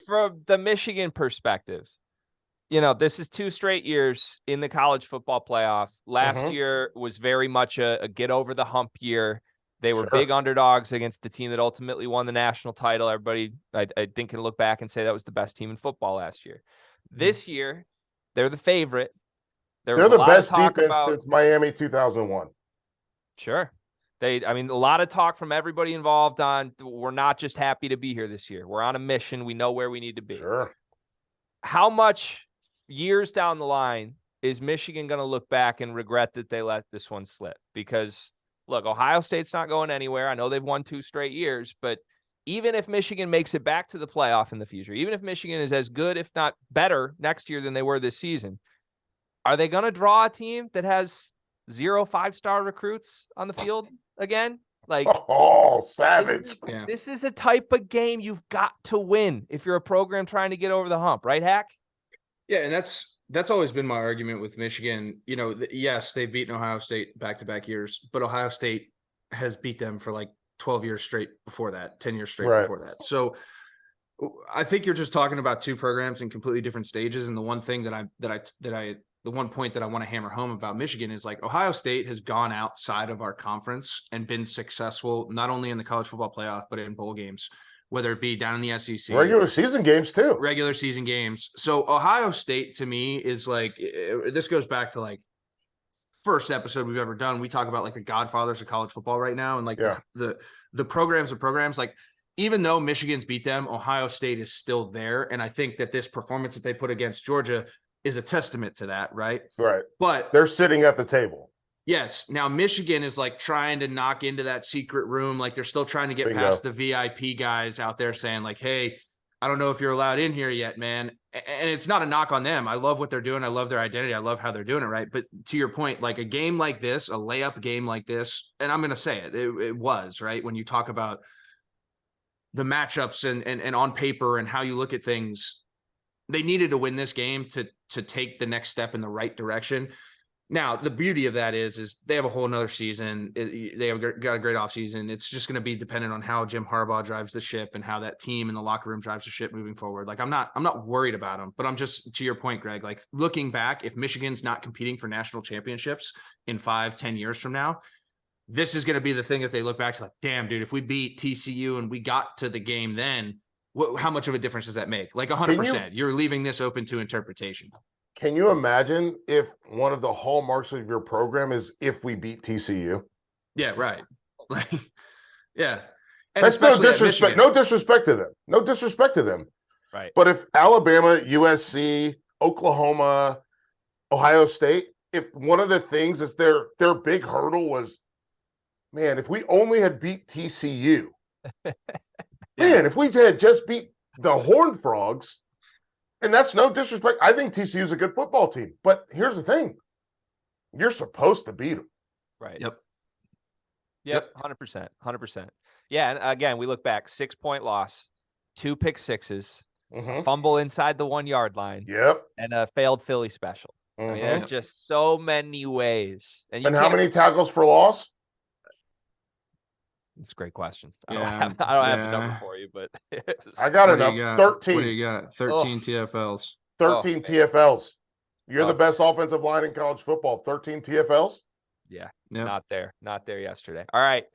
from the Michigan perspective, this is 2 straight years in the college football playoff. Last year was very much a get over the hump year. They were big underdogs against the team that ultimately won the national title. Everybody, I think, can look back and say that was the best team in football last year. This year, they're the favorite. They're the best defense since Miami 2001. Sure. A lot of talk from everybody involved on we're not just happy to be here this year. We're on a mission. We know where we need to be. Sure. How much years down the line is Michigan going to look back and regret that they let this one slip? Because, look, Ohio State's not going anywhere. I know they've won 2 straight years, but even if Michigan makes it back to the playoff in the future, even if Michigan is as good, if not better, next year than they were this season, are they going to draw a team that has 0 5-star recruits on the field again? Savage. This is a type of game you've got to win if you're a program trying to get over the hump, right, Hack? Yeah, and that's always been my argument with Michigan. Yes, they've beaten Ohio State back-to-back years, but Ohio State has beat them for like 12 years straight before that, 10 years straight before that. So I think you're just talking about 2 programs in completely different stages. And the one thing the one point that I want to hammer home about Michigan is like Ohio State has gone outside of our conference and been successful, not only in the college football playoff, but in bowl games, whether it be down in the SEC. Regular season games too. Regular season games. So Ohio State to me is like, this goes back to like first episode we've ever done. We talk about like the godfathers of college football right now. And like the programs of programs, like even though Michigan's beat them, Ohio State is still there. And I think that this performance that they put against Georgia is a testament to that, right? Right. But they're sitting at the table. Yes. Now Michigan is like trying to knock into that secret room. Like they're still trying to get past the VIP guys out there saying like, hey, I don't know if you're allowed in here yet, man. And it's not a knock on them. I love what they're doing. I love their identity. I love how they're doing it, right? But to your point, like a game like this, a layup game like this, and I'm going to say it was, right? When you talk about the matchups and on paper and how you look at things, they needed to win this game to take the next step in the right direction. Now, the beauty of that is they have a whole nother season. They have got a great offseason. It's just going to be dependent on how Jim Harbaugh drives the ship and how that team in the locker room drives the ship moving forward. Like I'm not worried about them, but I'm just, to your point, Greg, like looking back, if Michigan's not competing for national championships in 5-10 years from now, this is going to be the thing that they look back to like, damn, dude, if we beat TCU and we got to the game then, how much of a difference does that make? Like 100%. You're leaving this open to interpretation. Can you imagine if one of the hallmarks of your program is if we beat TCU? Yeah, right. Like, yeah. And that's no disrespect. No disrespect to them. No disrespect to them. Right. But if Alabama, USC, Oklahoma, Ohio State, if one of the things is their big hurdle was, man, if we only had beat TCU, man, if we had just beat the Horned Frogs. And that's no disrespect. I think TCU is a good football team. But here's the thing. You're supposed to beat them. Right. Yep. 100%. 100%. Yeah. And again, we look back, 6-point loss, 2 pick sixes, fumble inside the 1-yard line. Yep. And a failed Philly special. I mean, there are just so many ways. And how many tackles for loss? It's a great question. I don't have the number for you, but I got it up. 13. What do you got? 13 TFLs. 13 TFLs. You're the best offensive line in college football. 13 TFLs? Yeah. Not there yesterday. All right.